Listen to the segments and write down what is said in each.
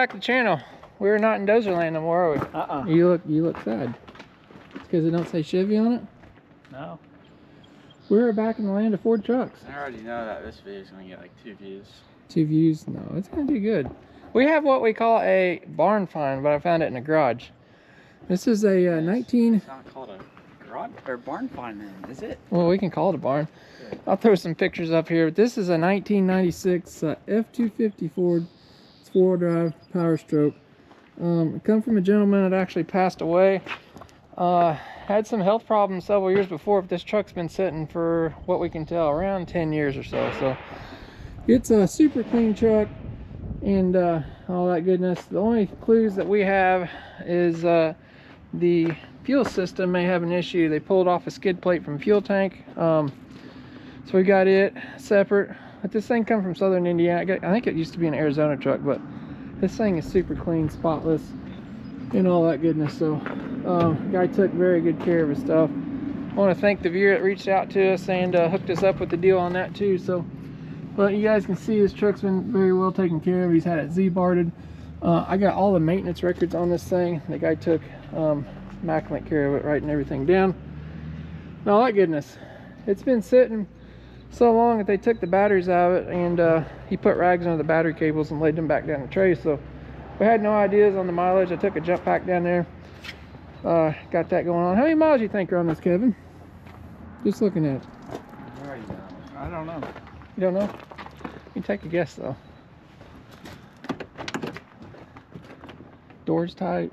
back to the channel. We're not in Dozerland no more, are we? You look sad. It's because it don't say Chevy on it? No. We're back in the land of Ford trucks. I already know that this video is going to get like 2 views. 2 views? No, it's going to do good. We have what we call a barn find, but I found it in a garage. This is a 19... It's not called a garage or barn find then, is it? Well, we can call it a barn. Good. I'll throw some pictures up here. This is a 1996 F250 Ford 4-wheel drive Powerstroke. It come from a gentleman that actually passed away. Had some health problems several years before, but this truck's been sitting for what we can tell around 10 years or so. So it's a super clean truck and all that goodness. The only clues that we have is the fuel system may have an issue. They pulled off a skid plate from fuel tank, so we got it separate. But this thing come from southern Indiana. I think it used to be an Arizona truck, but this thing is super clean, spotless, and all that goodness. So guy took very good care of his stuff. I want to thank the viewer that reached out to us and hooked us up with the deal on that too. So, but you guys can see this truck's been very well taken care of. He's had it Z-barred. I got all the maintenance records on this thing. The guy took immaculate care of it, writing everything down. And all that goodness. It's been sitting so long that they took the batteries out of it, and he put rags under the battery cables and laid them back down the tray. So we had no ideas on the mileage. I took a jump pack down there. Got that going on. How many miles do you think are on this, Kevin? Just looking at it. I don't know. You don't know? You can take a guess though. Doors tight.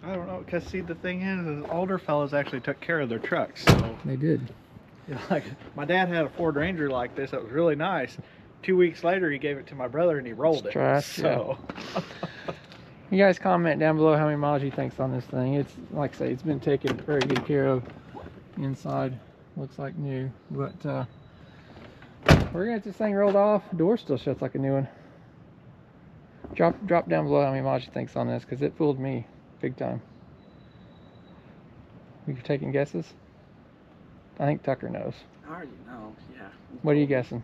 I don't know, because see, the thing is older fellas actually took care of their trucks. So they did. You know, like my dad had a Ford Ranger like this that was really nice. 2 weeks later, he gave it to my brother and he rolled it. Trash, so. Yeah. You guys comment down below how many miles you think's on this thing. It's like I say, it's been taken very good care of. Inside looks like new, but we're gonna get this thing rolled off. The door still shuts like a new one. Drop down below how many miles you think's on this, because it fooled me big time. You taking guesses? I think Tucker knows. I already know, yeah. What are you guessing?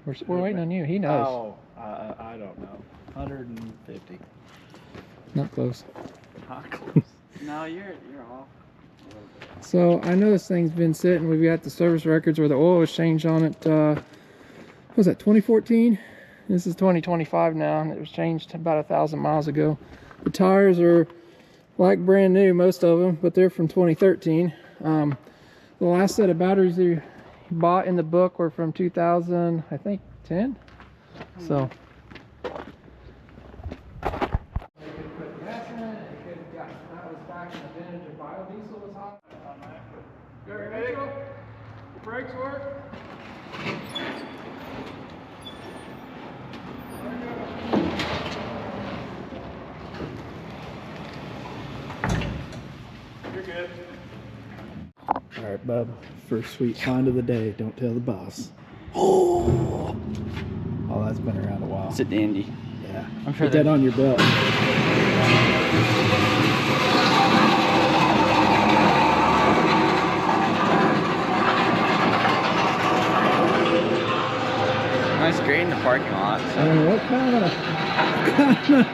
We're waiting on you. He knows. Oh, I don't know. 150. Not close. Not close. No, you're off. So I know this thing's been sitting. We've got the service records where the oil was changed on it. What was that, 2014? This is 2025 now, and it was changed about 1,000 miles ago. The tires are like brand new, most of them, but they're from 2013. The last set of batteries you bought in the book were from 2000, I think, 10. So. Brakes work. You're good. All right, bub. First sweet find of the day. Don't tell the boss. Oh, that's been around a while. It's a dandy. Yeah. I'm sure put that on your belt. Nice grade in the parking lot. So. I mean, what kind of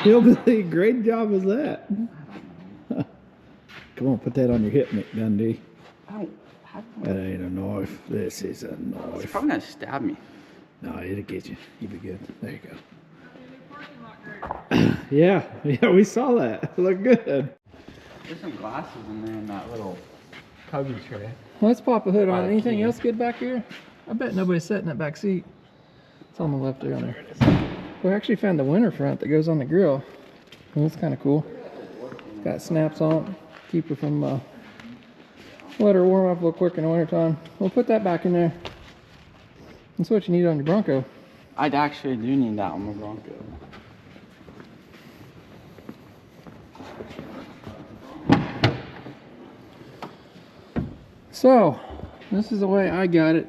hillbilly great job is that? Come on, put that on your hip, McDundee. I don't have one. That ain't a knife. This is a knife. It's probably gonna stab me. No, it'll get you. You'll be good. There you go. Yeah, we saw that. Look good. There's some glasses in there in that little cubby tray. Let's pop a hood on. Anything else good back here? I bet nobody's sat in that back seat. It's on the left there. On there. We actually found the winter front that goes on the grill. Well, that's kind of cool. It's got snaps on it. Keep her from let her warm up a little quick in the winter time. We'll put that back in there. That's what you need on your Bronco. I actually do need that on my Bronco. So, this is the way I got it.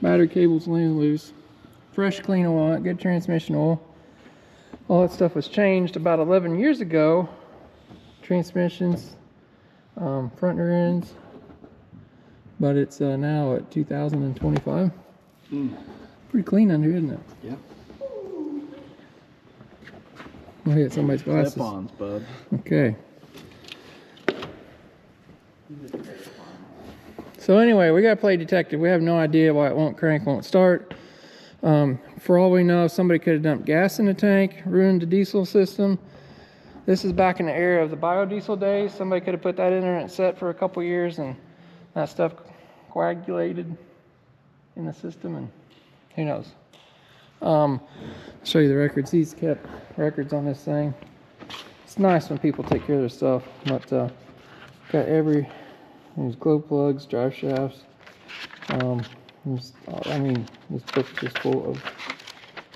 Battery cables laying loose. Fresh, clean oil on it. Good transmission oil. All that stuff was changed about 11 years ago. Transmissions, front rear ends. But it's now at 2025. Pretty clean under here, isn't it? Yeah. We'll hit somebody's glasses. Slip-ons, bud. Okay. So anyway, we got to play detective. We have no idea why it won't crank, won't start. For all we know, somebody could have dumped gas in the tank, ruined the diesel system. This is back in the era of the biodiesel days. Somebody could have put that in there and it set for a couple years, and that stuff coagulated in the system, and who knows. I'll show you the records. He's kept records on this thing. It's nice when people take care of their stuff, but got there's glow plugs, drive shafts. I mean, this book is just full of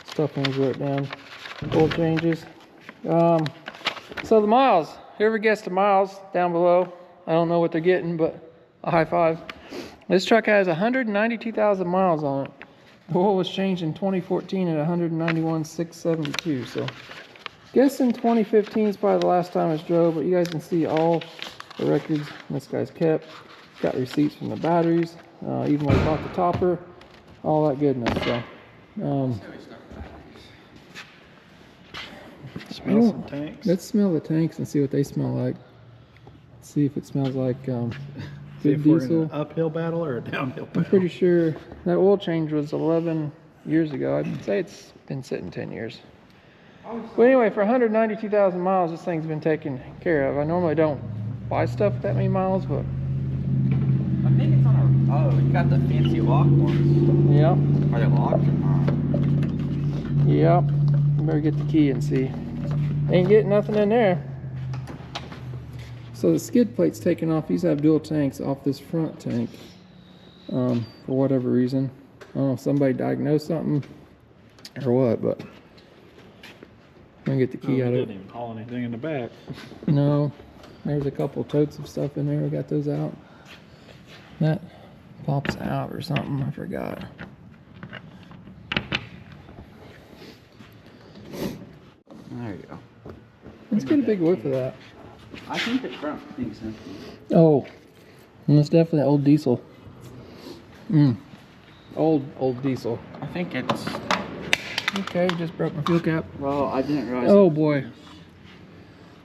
stuff when he wrote down. Oil changes. So the miles, whoever gets the miles down below, I don't know what they're getting, but a high five. This truck has 192,000 miles on it. The oil was changed in 2014 at 191,672. So guessing 2015 is probably the last time it's drove, but you guys can see all the records this guy's kept. Got receipts from the batteries, even when he bought the topper, all that goodness. So Smell some tanks. let's smell the tanks and see what they smell like. See if it smells like See good if we're in diesel. an uphill battle or a downhill battle. I'm pretty sure that oil change was 11 years ago. I'd say it's been sitting 10 years. But anyway, for 192,000 miles, this thing's been taken care of. I normally don't buy stuff with that many miles, but I think it's on our. Oh, you got the fancy lock ones. yeah. Are they locked or not? Yep. You better get the key and see. Ain't getting nothing in there. So the skid plate's taken off. These have dual tanks off this front tank. For whatever reason. I don't know if somebody diagnosed something or what, but I'm gonna get the key out of it. Didn't even haul anything in the back. No. There's a couple totes of stuff in there. We got those out. That pops out or something. I forgot. There you go. Let's get a big whiff of that. I think it's Brunt. I think so. Oh, and it's definitely old diesel. Old diesel. I think it's. Okay, just broke my fuel cap. Well, I didn't realize. Oh boy.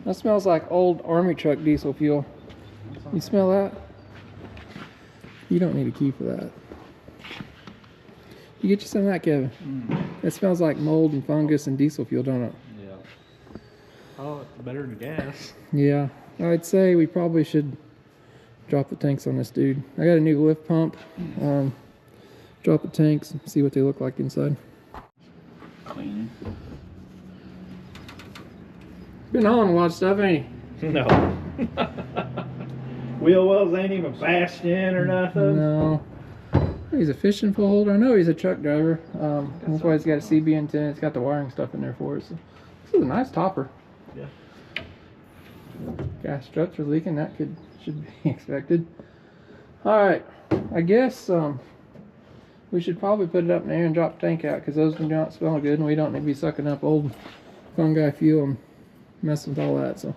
That smells like old army truck diesel fuel. You smell that? You don't need a key for that. You get you some of that, Kevin. It smells like mold and fungus and diesel fuel, don't it? Yeah. Oh, it's better than gas. Yeah, I'd say we probably should drop the tanks on this dude. I got a new lift pump. Drop the tanks and see what they look like inside. Clean. Been hauling a lot of stuff, ain't he? No. Wheel wells ain't even bashed in or nothing. No. He's a fishing pole holder. I know he's a truck driver. That's why he's got a CB antenna. It's got the wiring stuff in there for it. So this is a nice topper. Yeah. Gas struts are leaking. That should be expected. All right. I guess we should probably put it up in the air and drop the tank out, because those do not smell good, and we don't need to be sucking up old fungi fuel and messing with all that. So.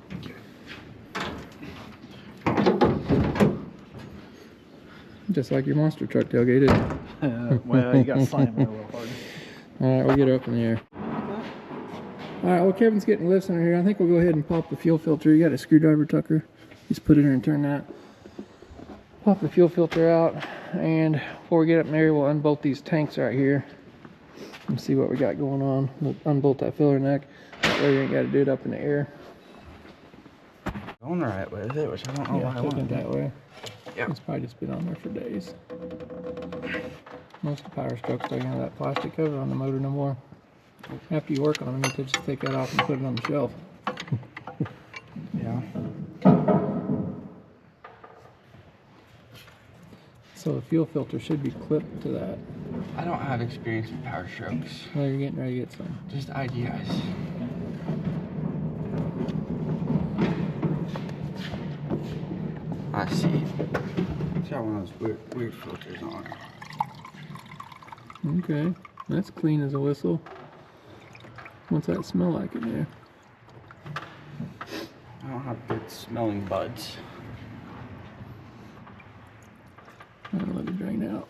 Just like your monster truck tailgate, isn't it? Well, you got to slam it a little harder. Alright, we'll get her up in the air. Alright, well, Kevin's getting lifts under here. I think we'll go ahead and pop the fuel filter. You got a screwdriver, Tucker? Just put it in there and turn that. Pop the fuel filter out, and before we get up in there, we'll unbolt these tanks right here and see what we got going on. We'll unbolt that filler neck. That way you ain't got to do it up in the air. Going the right way with it, which I don't know why I taking want it that way. Yeah. It's probably just been on there for days. Most of the Powerstrokes don't have that plastic cover on the motor no more. After you work on them, you could just take that off and put it on the shelf. Yeah. So the fuel filter should be clipped to that. I don't have experience with Powerstrokes. Well, you're getting ready to get some. Just ideas. I see. It's got one of those weird filters on it. Okay, that's clean as a whistle. What's that smell like in there? I don't have good smelling buds. I'm gonna let it drain out.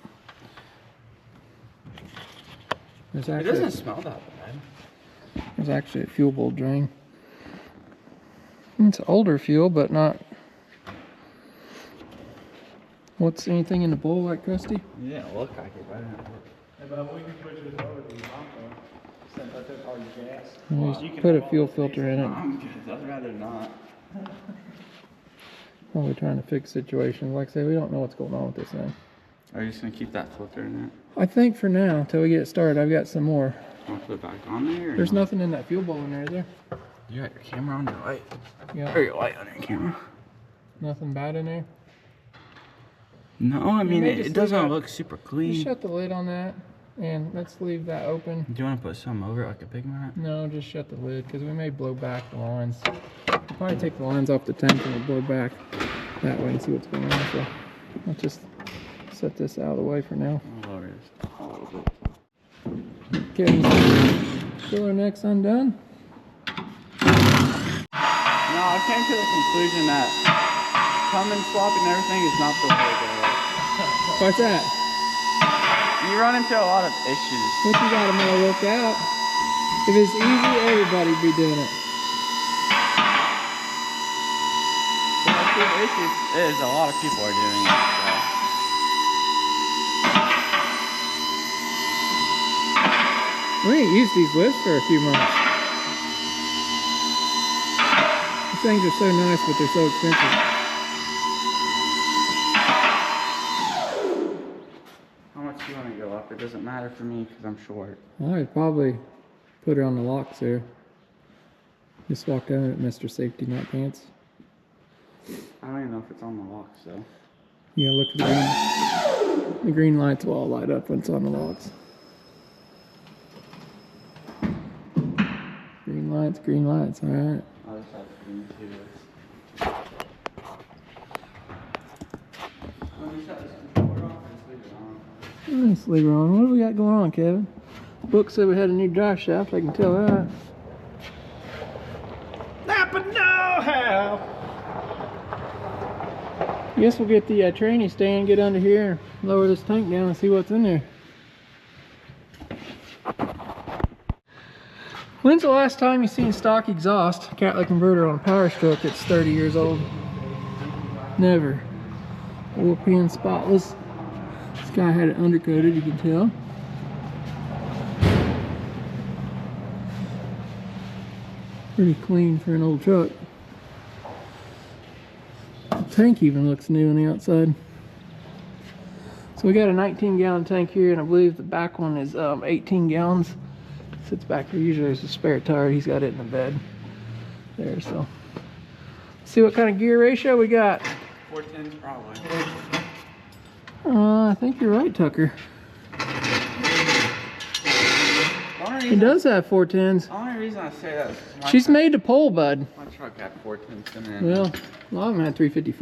There's It actually, doesn't smell that bad. there's actually a fuel bowl drain. It's older fuel, but not. What's anything in the bowl like crusty? Yeah, look like it, but I didn't look. Hey, but we can switch this over to the Bronco since I took all your gas. Just You can put a have fuel all the filter in it. I'm good. I'd rather not. While we're trying to fix situations, like I say, we don't know what's going on with this thing. Are you just gonna keep that filter in I think for now, until we get it started, I've got some more. there? Want to put it back on there? Or There's no? nothing in that fuel bowl in there, is there? You got your camera on your light? Yeah. Or your light on your camera? Nothing bad in there? No, I mean, may just it doesn't leave that- look super You clean. shut the lid on that, and let's leave that open. Do you want to put some over it like a pig mat? No, just shut the lid, because we may blow back the lines. We'll probably take the lines off the tank and we'll blow back that way and see what's going on. So I'll just set this out of the way for now. I'll lower this a little bit. Okay, filler neck's undone. No, I came to the conclusion that coming, swapping everything is not the way to go. What's that? You run into a lot of issues. What you got them all worked out? If it's easy, everybody'd be doing it. The issue is a lot of people are doing it. So. We ain't used these lifts for a few months. These things are so nice, but they're so expensive. How much do you want to go up? It doesn't matter for me because I'm short. I'd probably put her on the locks there. Just walk down it, Mr. Safety Not Pants. I don't even know if it's on the locks though. Yeah, look at the green. The green lights will all light up when it's on the locks. Green lights, alright. I'll just have to green too. Let me shut this controller off and just leave it on. Nice, leave her on. What do we got going on, Kevin? Book said we had a new drive shaft, I can tell that. Napa know-how. Guess we'll get the tranny stand, get under here, and lower this tank down and see what's in there. When's the last time you seen stock exhaust catalytic converter on a Powerstroke that's 30 years old? Never. Oil pan spotless. This guy had it undercoated, you can tell. Pretty clean for an old truck. The tank even looks new on the outside. So we got a 19-gallon tank here, and I believe the back one is 18 gallons. Sits back there. Usually there's a spare tire. He's got it in the bed there. So see what kind of gear ratio we got. 410s probably. I think you're right, Tucker. It does have 410s. The only reason I say that is She's made to pull, bud. my truck had 410s in it. Well, a lot of them had 354s.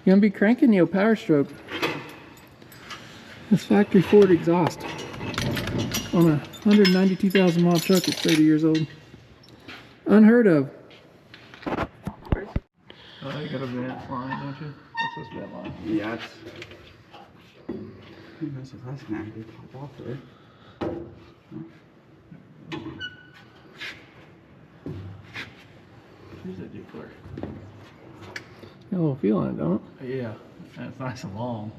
You're gonna be cranking your Powerstroke. This factory Ford exhaust on a 192,000 mile truck that's 30 years old. Unheard of. Oh, you got a vent line, don't you? What's this vent line? Yeah, it's. Who knows if that's gonna be pop off there? Here's a dupler. Got a little feel on it, don't it? Yeah, and it's nice and long.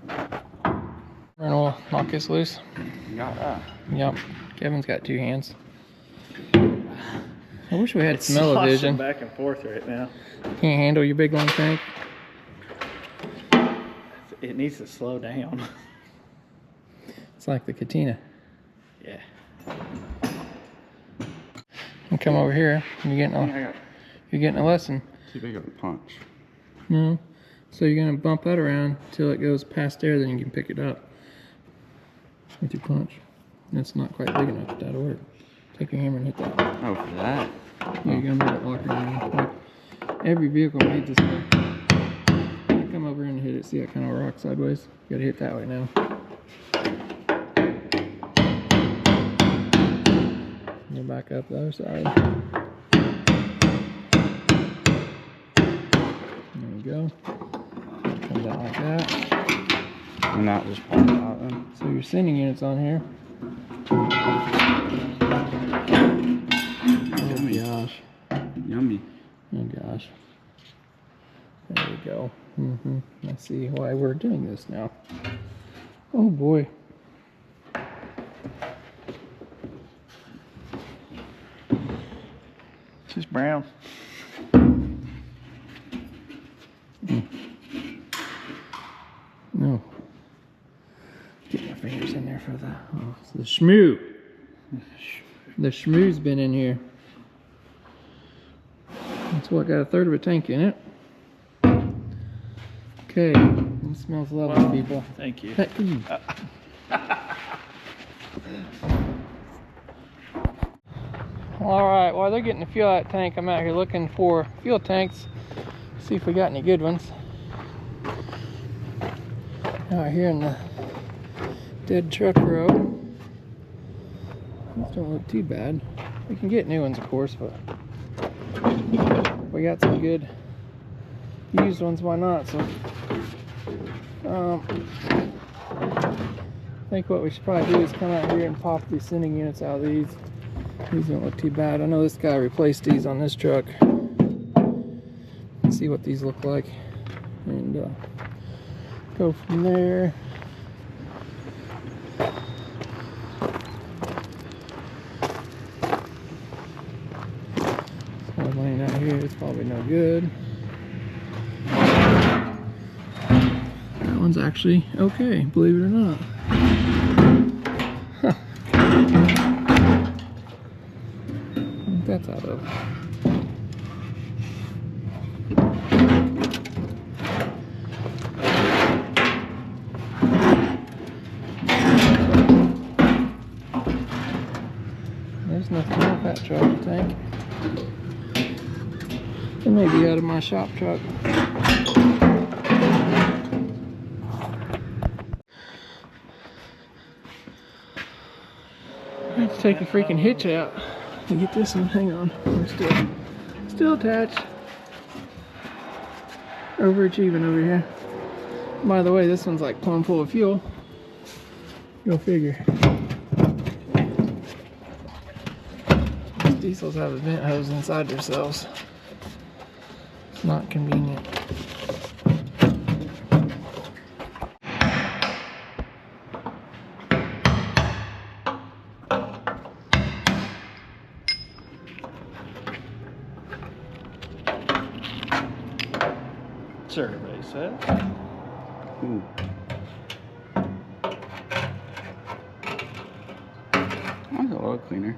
And we'll knock this loose. You got that. Yep. Kevin's got two hands. I wish we had smell-o-vision. Back and forth right now. Can't handle your big long tank. It needs to slow down. It's like the Katina. Yeah. You come over here. You're getting I a, got you're getting a lesson. too big of a punch. No. So you're gonna bump that around till it goes past there, then you can pick it up with your punch. That's not quite big enough, but that'll work. Take your hammer and hit that. Oh, for that? Yeah, you're gonna move it locker around. Like every vehicle made this way. You come over and hit it. See that kind of rock sideways? You gotta hit that way now. Go back up the other side. There you go. Comes out like that. And that just popped out then. So your sending unit's on here. Oh gosh. Yummy. Oh gosh. There we go. I see why we're doing this now. Oh boy. It's just brown. No. Get my fingers in there for the the shmoo. The shmoo's been in here. That's what got a third of a tank in it. Okay, it smells lovely, people. Thank you. Alright, while they're getting the fuel out of that tank, I'm out here looking for fuel tanks. See if we got any good ones. Out here in the dead truck row. These don't look too bad. We can get new ones, of course, but we got some good used ones, why not? So I think what we should probably do is come out here and pop these sending units out of these. These don't look too bad. I know this guy replaced these on this truck. Let's see what these look like and go from there. One laying out here is probably no good. That one's actually okay, believe it or not. Huh. What that's out of. There's nothing wrong with that truck tank. It may be out of my shop truck. I have to take the freaking hitch out to get this one. Hang on, we're still attached. Overachieving over here. By the way, this one's like plumb full of fuel. Go figure. These diesels have a vent hose inside themselves. It's not convenient. Survey says. Ooh. That's a oil cleaner.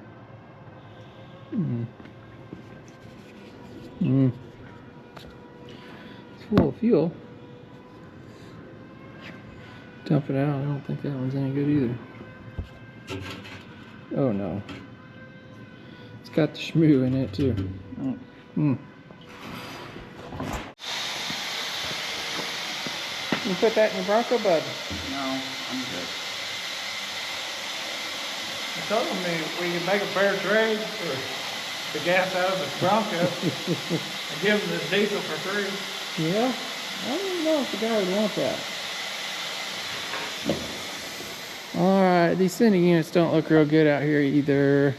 It's full of fuel. Dump it out. I don't think that one's any good either. Oh no. It's got the shmoo in it too. You put that in your Bronco, bud? No, I'm good. I told him we can make a fair trade for the gas out of the Bronco and give him the diesel for free. Yeah? I don't even know if the guy would want that. Alright, these sending units don't look real good out here either.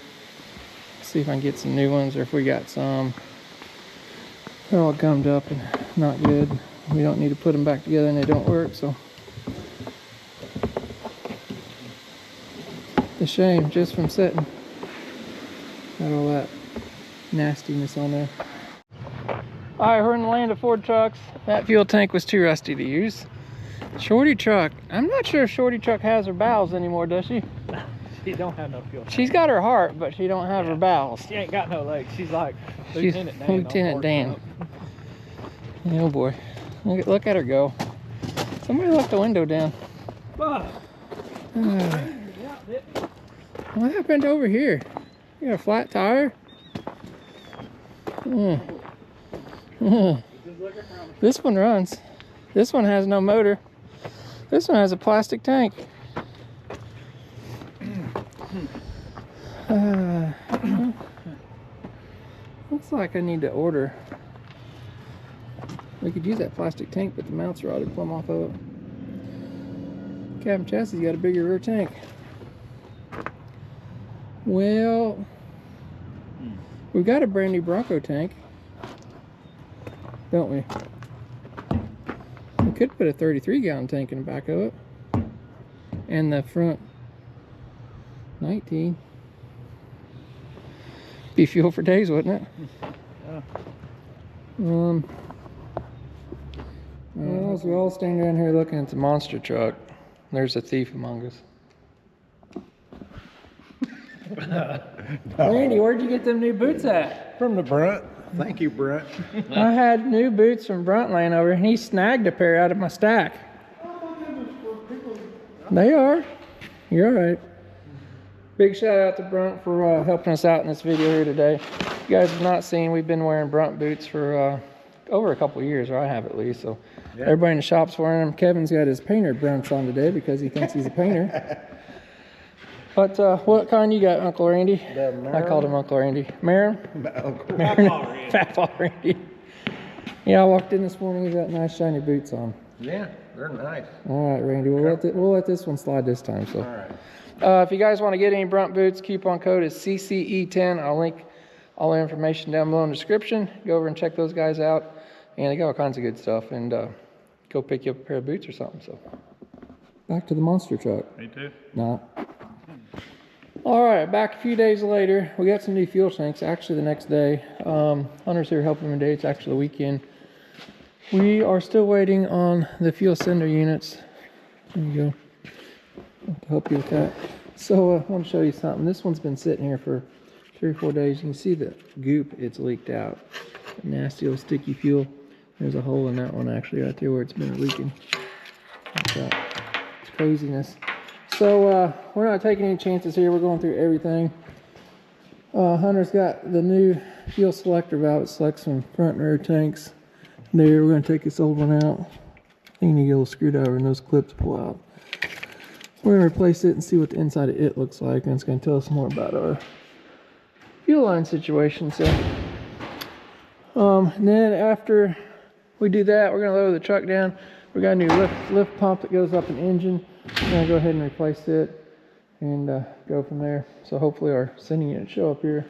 Let's see if I can get some new ones or if we got some. They're all gummed up and not good. We don't need to put them back together and they don't work, so. A shame, just from setting. Got all that nastiness on there. Alright, we're in the land of Ford trucks. That fuel tank was too rusty to use. Shorty truck. I'm not sure if Shorty truck has her bowels anymore, does she? She don't have no fuel. She's got her heart, but she don't have her bowels. She ain't got no legs. She's like She's Lieutenant Dan. Lieutenant Dan. Oh boy. Look at her go. Somebody left the window down. What happened over here? You got a flat tire? This one runs. This one has no motor. This one has a plastic tank. Looks like I need to order. We could use that plastic tank, but the mounts rotted plumb off of it. Cab chassis got a bigger rear tank. Well, we've got a brand new Bronco tank, don't we? We could put a 33-gallon tank in the back of it, and the front 19. Be fuel for days, wouldn't it? Yeah. Well, as we all stand down here looking at the monster truck, there's a thief among us. Randy, where'd you get them new boots at? From the Brunt. Thank you, Brunt. I had new boots from Brunt laying over, and he snagged a pair out of my stack. They are. You're all right. Big shout out to Brunt for helping us out in this video here today. If you guys have not seen, we've been wearing Brunt boots for over a couple years, or I have at least. So yeah. Everybody in the shop's wearing them. Kevin's got his painter Brunts on today because he thinks he's a painter. But what kind you got, Uncle Randy? I called him Uncle Randy. Marin? Fat Randy. Yeah, I walked in this morning. He's got nice shiny boots on. Yeah, they're nice. All right, Randy. We'll let this one slide this time. So. All right. If you guys want to get any Brunt boots, coupon code is CCE10. I'll link all the information down below in the description. Go over and check those guys out. And they got all kinds of good stuff. And go pick you up a pair of boots or something. So back to the monster truck. Me too. No. All right, back a few days later. We got some new fuel tanks. Actually, the next day. Hunter's here helping me today. It's actually the weekend. We are still waiting on the fuel sender units. There you go. To help you with that. So I want to show you something. This one's been sitting here for 3 or 4 days. You can see the goop it's leaked out. Nasty old sticky fuel. There's a hole in that one actually right there where it's been leaking. It's craziness. So we're not taking any chances here. We're going through everything. Hunter's got the new fuel selector valve. It selects some front and rear tanks. There, we're going to take this old one out. I think you need a little screwdriver and those clips pull out. We're going to replace it and see what the inside of it looks like, and it's going to tell us more about our fuel line situation. So, and then after we do that, we're going to lower the truck down. We got a new lift pump that goes up an engine. We're going to go ahead and replace it and go from there. So hopefully our sending unit show up here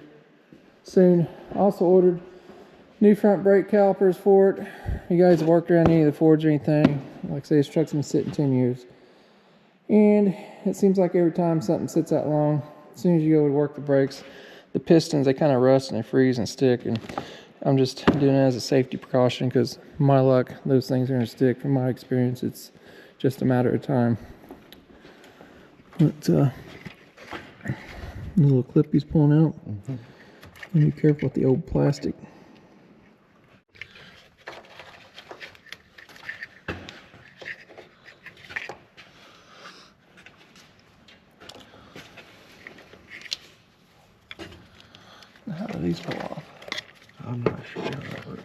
soon. Also ordered new front brake calipers for it. You guys have worked around any of the Fords or anything? Like I say, this truck's been sitting 10 years. And it seems like every time something sits that long, as soon as you go to work the brakes, the pistons, they kind of rust and they freeze and stick. And I'm just doing it as a safety precaution because my luck, those things are going to stick. From my experience, it's just a matter of time. But the little clip he's pulling out. Be careful with the old plastic. How do these pull off? I'm not sure how that works.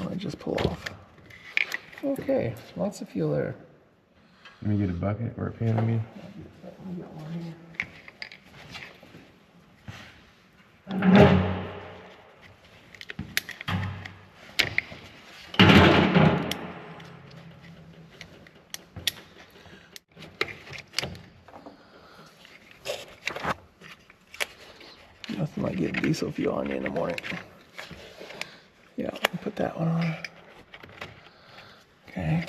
I just pull off. Okay, lots of fuel there. Let me get a bucket or a pan, I mean. Nothing like getting diesel fuel on you in the morning. Yeah, put that one on. Okay.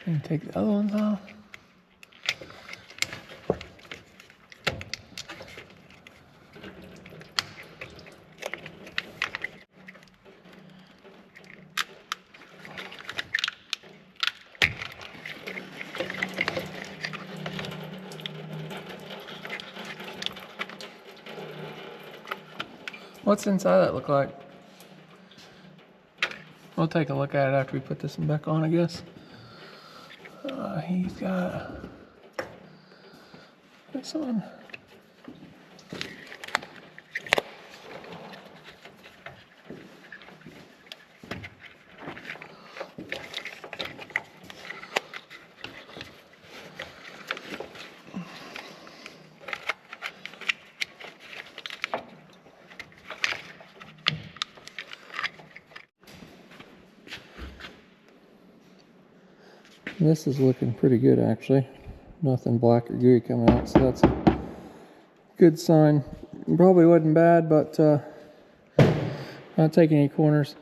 And take the other ones off. What's inside that look like? We'll take a look at it after we put this one back on, I guess. He's got this on. This is looking pretty good actually. Nothing black or gooey coming out, so that's a good sign. Probably wasn't bad, but not taking any corners.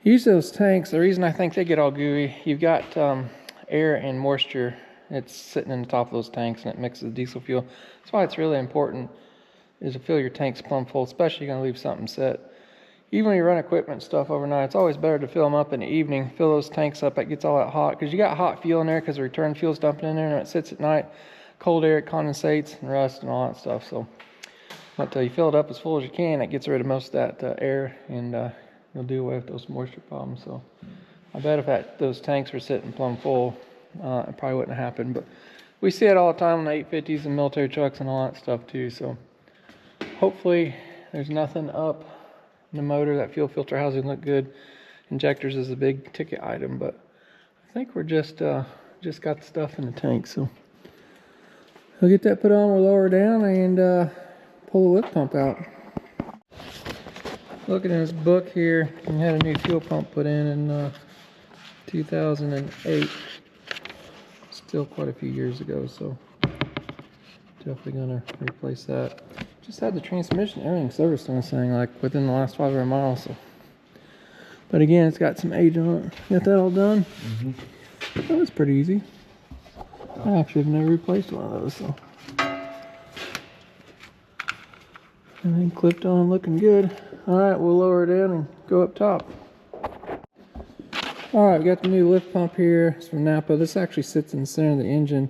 Use those tanks. The reason I think they get all gooey, you've got air and moisture. It's sitting in the top of those tanks and it mixes the diesel fuel. That's why it's really important is to fill your tanks plumb full, especially you're gonna leave something set. Even when you run equipment stuff overnight, it's always better to fill them up in the evening. Fill those tanks up, it gets all that hot, because you got hot fuel in there because the return fuel's dumping in there, and when it sits at night, cold air, it condensates and rust and all that stuff. So, but you fill it up as full as you can, it gets rid of most of that air, and you'll do away with those moisture problems. So, I bet if those tanks were sitting plumb full, it probably wouldn't have happened. But we see it all the time on the 850s and military trucks and all that stuff too. So, hopefully, there's nothing up the motor. That fuel filter housing looked good. Injectors is a big ticket item, but I think we're just got the stuff in the tank. So we'll get that put on, we'll lower down and pull the lift pump out. Looking at this book here, we had a new fuel pump put in 2008. Still quite a few years ago, so definitely gonna replace that. Just had the transmission, everything serviced on this thing like within the last 500 miles. So, but again, it's got some age on it. Got that all done. That was pretty easy. I actually have never replaced one of those. So, everything clipped on, looking good. All right, we'll lower it down and go up top. All right, we got the new lift pump here. It's from Napa. This actually sits in the center of the engine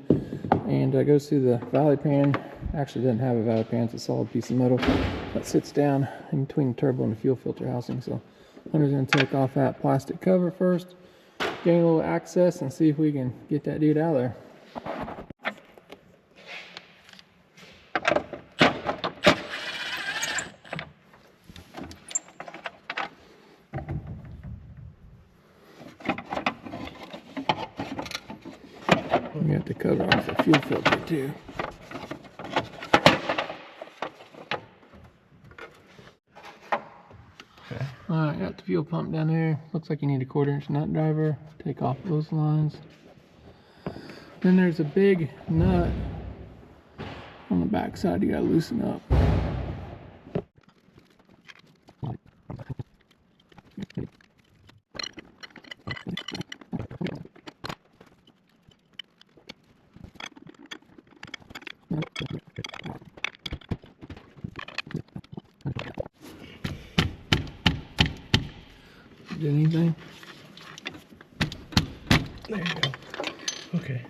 and goes through the valley pan. Actually didn't have a valley pan, it's a solid piece of metal that sits down in between the turbo and the fuel filter housing. So I'm just going to take off that plastic cover first, gain a little access and see if we can get that dude out of there. We got the cover off the fuel filter too. Alright, got the fuel pump down there. Looks like you need a 1/4-inch nut driver. Take off those lines. Then there's a big nut on the back side you gotta loosen up. Did anything? There you go. Okay.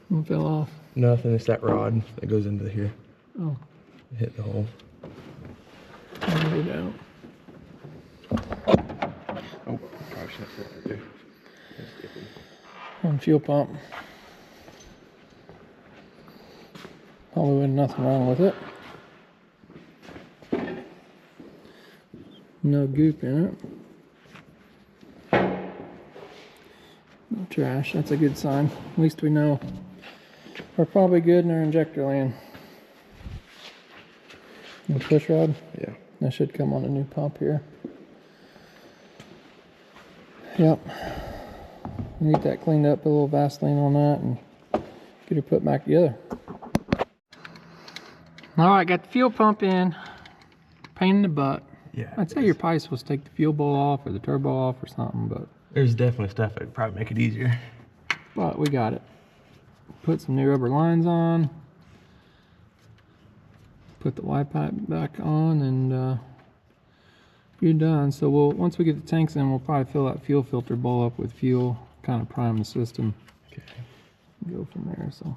What fell off? Nothing, it's that rod that goes into here. Oh. It hit the hole. I'll get it out. Oh, gosh, that's it right there. That's different. On fuel pump. Probably wasn't nothing wrong with it. No goop in it. No trash, that's a good sign. At least we know we're probably good in our injector land. The push rod? Yeah. That should come on a new pump here. Yep. Get that cleaned up, put a little Vaseline on that, and get her put back together. Alright, got the fuel pump in. Pain in the butt. Yeah. I'd say you're probably supposed to take the fuel bowl off or the turbo off or something, but there's definitely stuff that would probably make it easier. But we got it. Put some new rubber lines on. Put the Y pipe back on, and you're done. So once we get the tanks in, we'll probably fill that fuel filter bowl up with fuel, kind of prime the system. Okay. Go from there. So.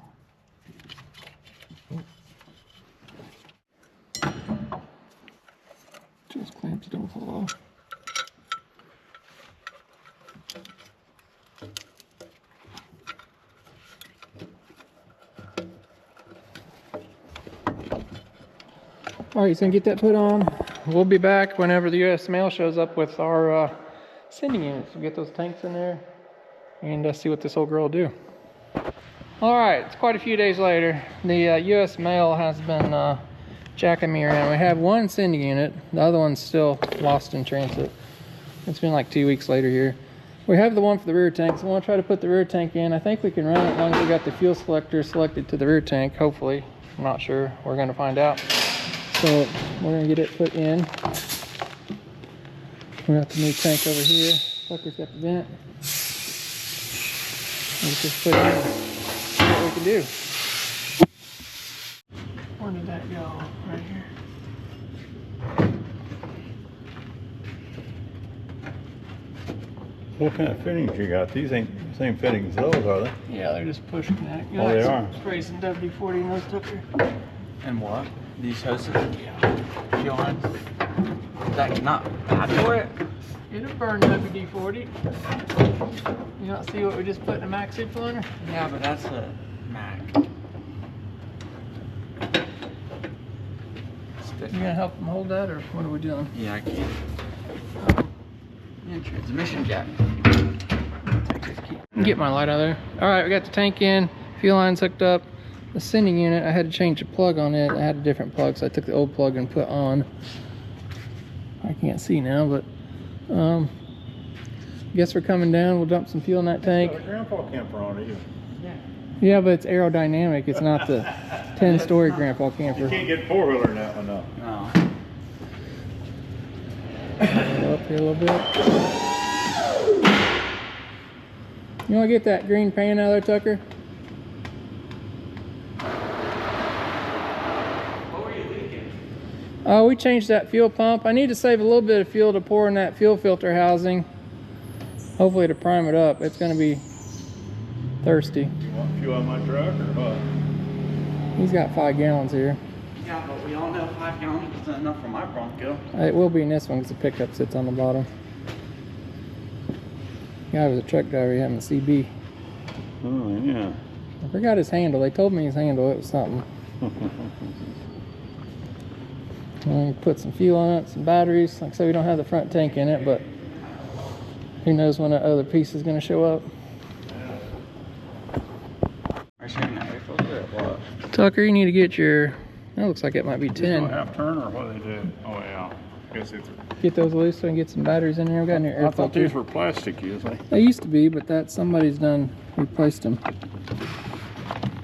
Just clamps don't fall off. Alright, so get that put on. We'll be back whenever the US mail shows up with our sending units. We'll get those tanks in there and see what this old girl will do. Alright, it's quite a few days later. The US mail has been jacking me around. We have one sending unit. The other one's still lost in transit. It's been like 2 weeks later here. We have the one for the rear tank, so I want to try to put the rear tank in. I think we can run it as long as we got the fuel selector selected to the rear tank, hopefully. I'm not sure. We're going to find out. So we're going to get it put in. We got the new tank over here. Tucker's got the vent. Let's just put it in. See what we can do. Where did that go? Right here. What kind of fittings you got? These ain't the same fittings as those, are they? Yeah, they're just push connect. You Oh, like they some are. spray some WD-40 in those, Tucker. And what? These hoses? Yeah. Fuel lines? That's not bad for it. It'll burn WD-40. You not see what we just put in a Max super liner? Yeah, but that's a Mac. You gonna help them hold that, or what are we doing? Yeah, I can. And transmission jack. Get my light out of there. All right, we got the tank in, fuel lines hooked up. The sending unit, I had to change the plug on it. I had a different plug, so I took the old plug and put on. I can't see now, but guess we're coming down. We'll dump some fuel in that tank. Got a grandpa camper on it. Yeah, but it's aerodynamic. It's not the 10-story grandpa camper. You can't get four-wheeler in that one, though. No. Up here a little bit. You want to get that green pan out of there, Tucker? What were you thinking? Oh, we changed that fuel pump. I need to save a little bit of fuel to pour in that fuel filter housing. Hopefully to prime it up. It's going to be thirsty. You want fuel on my truck or what? He's got 5 gallons here. Yeah, but we all know 5 gallons isn't enough for my Bronco. It will be in this one because the pickup sits on the bottom. Guy was a truck driver, he had a CB. Oh, yeah. I forgot his handle. They told me his handle. It was something. And put some fuel on it, some batteries. Like I said, we don't have the front tank in it, but who knows when that other piece is going to show up. Are you shaking that air filter or what? Tucker, you need to get your... That looks like it might be 10. Half turn or what they do? Oh, yeah. Guess it's. Get those loose so we can get some batteries in there. We've got an air I thought filter. these were plastic usually. They used to be, but that somebody's done replaced them.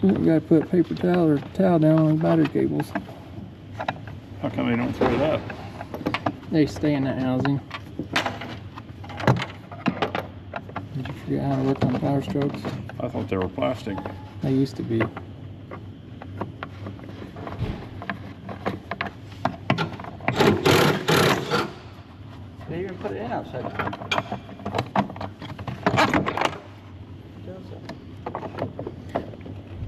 We gotta put paper towel or towel down on the battery cables. How come they don't throw it up? They stay in that housing. Did you forget how to work on Powerstrokes? I thought they were plastic. They used to be. They even put it in outside.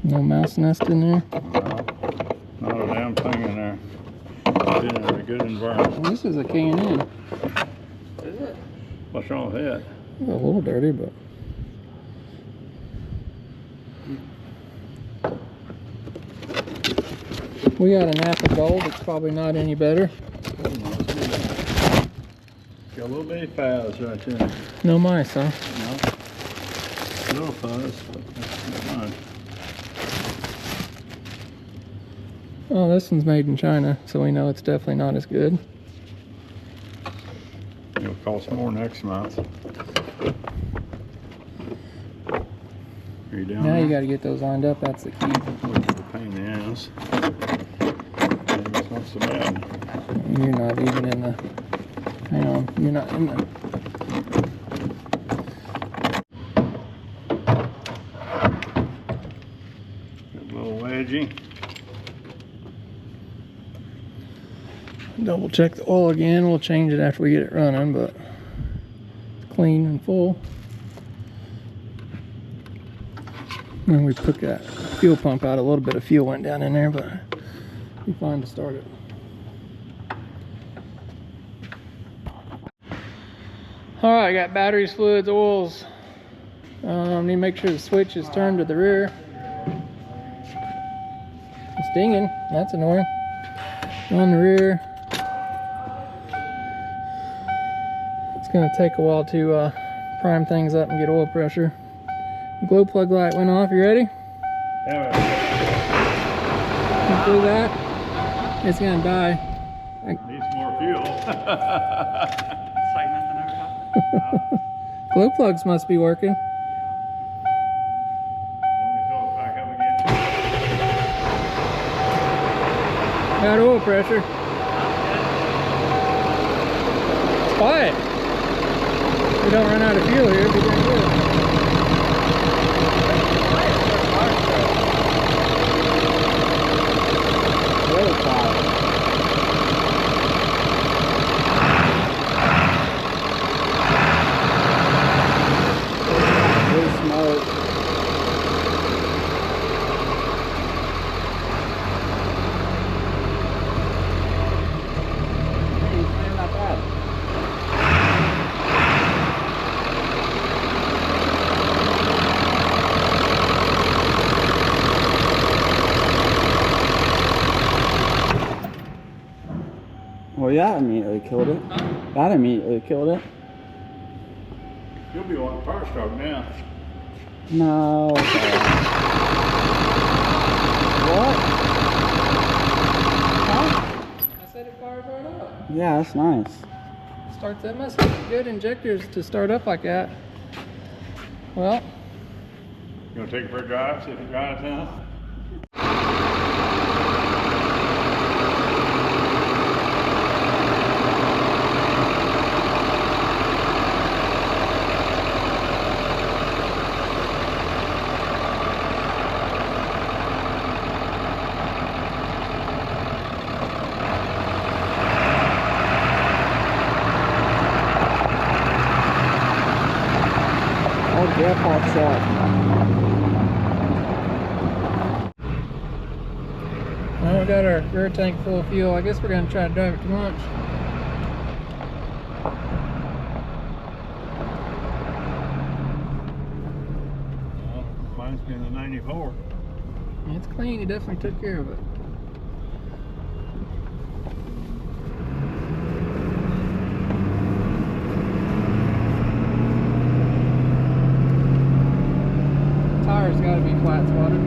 No mouse nest in there. Not a damn thing in there. Been in a good environment. Well, this is a K&N. Is it? What's wrong with that? It's a little dirty, but we got a Napa Gold. It's probably not any better. Got a little bitty fuzz right there. No mice, huh? No. A little fuzz, but that's not mine. Oh, this one's made in China, so we know it's definitely not as good. It'll cost more next month. Are you down Now there? you got to get those lined up. That's the key. Which is a pain in the ass. Maybe it's not so bad. You're not even in the. Hang on, you're not in the. Got a little wedgie. Double check the oil again. We'll change it after we get it running, but it's clean and full. And we put that fuel pump out. A little bit of fuel went down in there, but it'll be fine to start it. All right, I got batteries, fluids, oils. Need to make sure the switch is turned to the rear. It's dinging. That's annoying. On the rear. It's going to take a while to prime things up and get oil pressure. Glow plug light went off. You ready? Yeah, Do that. It's going to die. needs more fuel. It's like nothing ever happened. Glow plugs must be working. Want me to fill it back up again? Got oil pressure. It's quiet. We don't run out of fuel here. It'd be pretty good. Really quiet. Really smoke. Hey, it's really not bad. Well, yeah, immediately killed it. That immediately killed it. You'll be wanting Powerstroke now. No. What? Huh? I said it fires right up. Yeah, that's nice. Starts, that must be good injectors to start up like that. Well, You want to take it for a drive, see if it drives now? Oh, Jeff pops up. now we got our rear tank full of fuel. I guess we're going to try to drive it to lunch. Well, mine's been a 94. It's clean. He definitely took care of it. Tires got to be flat spotted.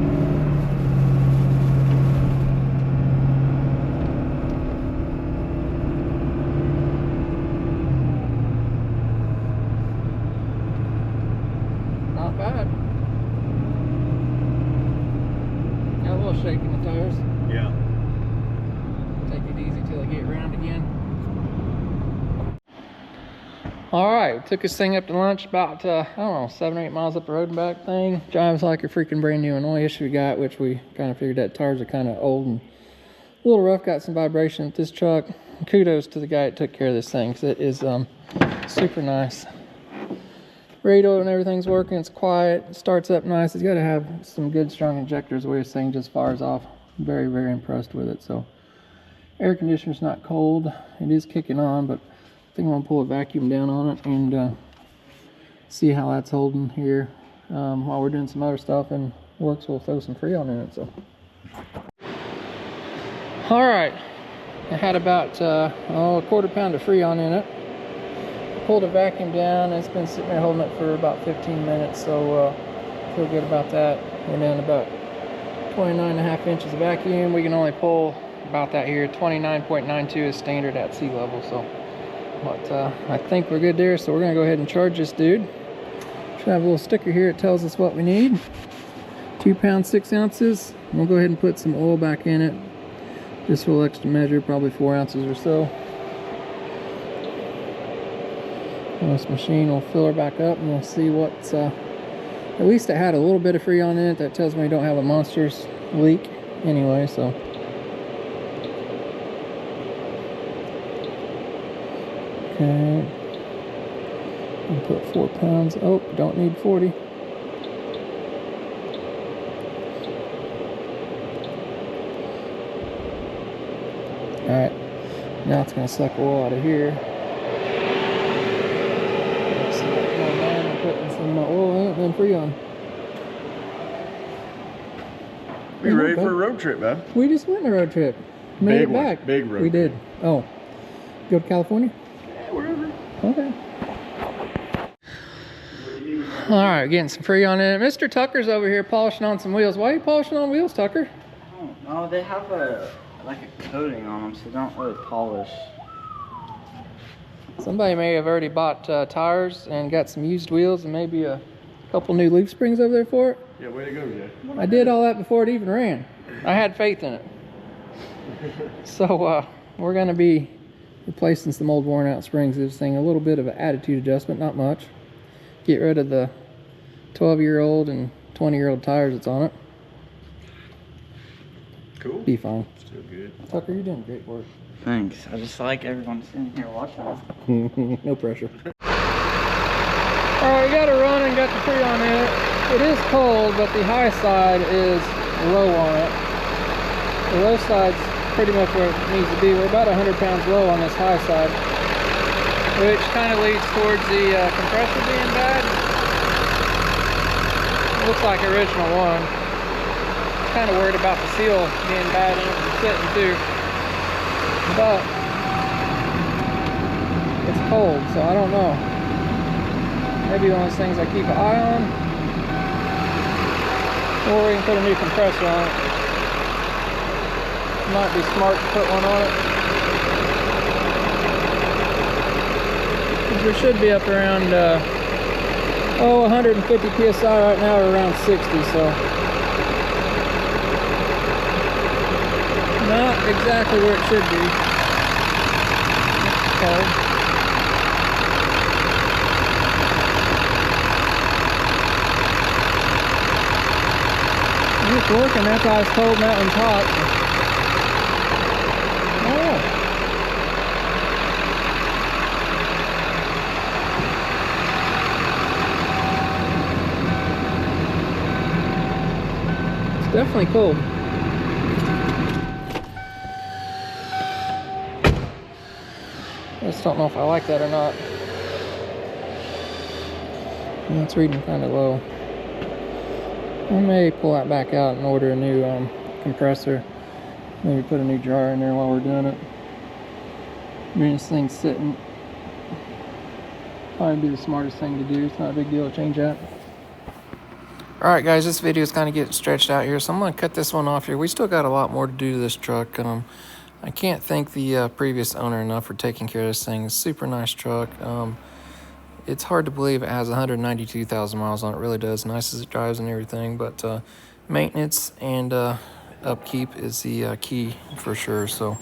Not bad. Got a little shake in the tires. Yeah. Take it easy till I get around again. All right, we took this thing up to lunch about, I don't know, 7 or 8 miles up the road and back thing. Drives like a freaking brand new. And the only issue we got, which we kind of figured that tires are kind of old and a little rough, got some vibration with this truck. Kudos to the guy that took care of this thing, because it is super nice. Radio and everything's working, it's quiet, it starts up nice. It's got to have some good strong injectors the way this thing just fires off. Very, very impressed with it. So air conditioner's not cold, it is kicking on, but I think I'm gonna pull a vacuum down on it and see how that's holding here while we're doing some other stuff, and works. We'll throw some Freon in it. So all right, I had about a quarter pound of Freon in it. Pulled a vacuum down, and it's been sitting there holding it for about 15 minutes, so feel good about that. We're down about 29.5 inches of vacuum. We can only pull about that here. 29.92 is standard at sea level, so but I think we're good there. So we're gonna go ahead and charge this dude. Should have a little sticker here. It tells us what we need. 2 pounds 6 ounces. We'll go ahead and put some oil back in it, just for a little extra measure, probably 4 ounces or so. This machine will fill her back up, and we'll see what's at least it had a little bit of Freon in it. That tells me we don't have a monstrous leak anyway. So okay, and put 4 pounds. Oh, don't need 40. All right, now it's going to suck oil out of here. Putting some oil in it, then Freon. We ready for a road trip, man? We just went on a road trip. Made Big it one. back. Big road We did. trip. Oh, go to California? Yeah, wherever. Okay. All right, getting some Freon in it. Mr. Tucker's over here polishing on some wheels. Why are you polishing on wheels, Tucker? I don't know. They have like a coating on them, so they don't really polish. Somebody may have already bought tires and got some used wheels and maybe a couple new leaf springs over there for it. Yeah, way to go, Jay. I did all that before it even ran. I had faith in it. So we're going to be replacing some old worn out springs. This thing, a little bit of an attitude adjustment, not much. Get rid of the 12-year-old and 20-year-old tires that's on it. Cool. Be fine. Still good. Tucker, you're doing great work. Thanks. I just like everyone sitting here watching. No pressure. Alright, we got it running, got the tree on it. It is cold, but the high side is low on it. The low side's pretty much where it needs to be. We're about 100 pounds low on this high side, which kind of leads towards the compressor being bad. It looks like original one. Kind of worried about the seal being bad and sitting too. But it's cold, so I don't know. Maybe one of those things I keep an eye on. Or we can put a new compressor on it. Might be smart to put one on it. We should be up around 150 psi right now, or around 60, so not exactly where it should be. It's cold. It's working. That's why it's cold and that one's hot. Oh. It's definitely cold. I just don't know if I like that or not. And it's reading kind of low. I may pull that back out and order a new compressor. Maybe put a new jar in there while we're doing it. I mean, this thing's sitting. Probably be the smartest thing to do. It's not a big deal to change that. Alright guys, this video is kind of getting stretched out here, so I'm going to cut this one off here. We still got a lot more to do to this truck. I can't thank the previous owner enough for taking care of this thing. It's a super nice truck. It's hard to believe it has 192,000 miles on it. It really does, nice as it drives and everything, but maintenance and upkeep is the key for sure. So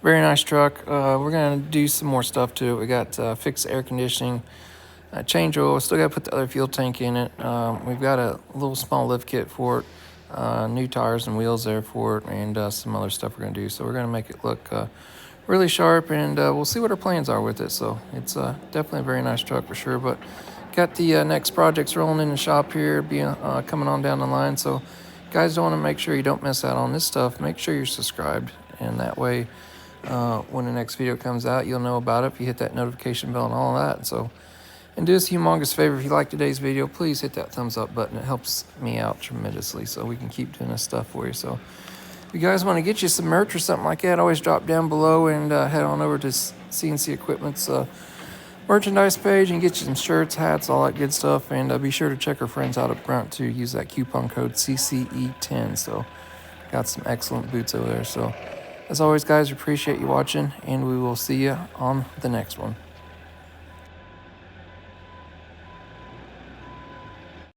very nice truck. We're going to do some more stuff to it. We got fixed air conditioning, change oil. Still got to put the other fuel tank in it. We've got a little small lift kit for it, new tires and wheels there for it, and some other stuff we're going to do. So we're going to make it look really sharp, and we'll see what our plans are with it. So it's definitely a very nice truck for sure. But got the next projects rolling in the shop here, coming on down the line. So guys, don't want to make sure you don't miss out on this stuff. Make sure you're subscribed, and that way when the next video comes out, you'll know about it if you hit that notification bell and all of that. So, and do us a humongous favor, if you like today's video, please hit that thumbs up button. It helps me out tremendously, so we can keep doing this stuff for you. So if you guys want to get you some merch or something like that, always drop down below and head on over to CNC Equipment's merchandise page and get you some shirts, hats, all that good stuff. And be sure to check our friends out at Brunt to use that coupon code CCE10. So got some excellent boots over there. So as always, guys, appreciate you watching, and we will see you on the next one.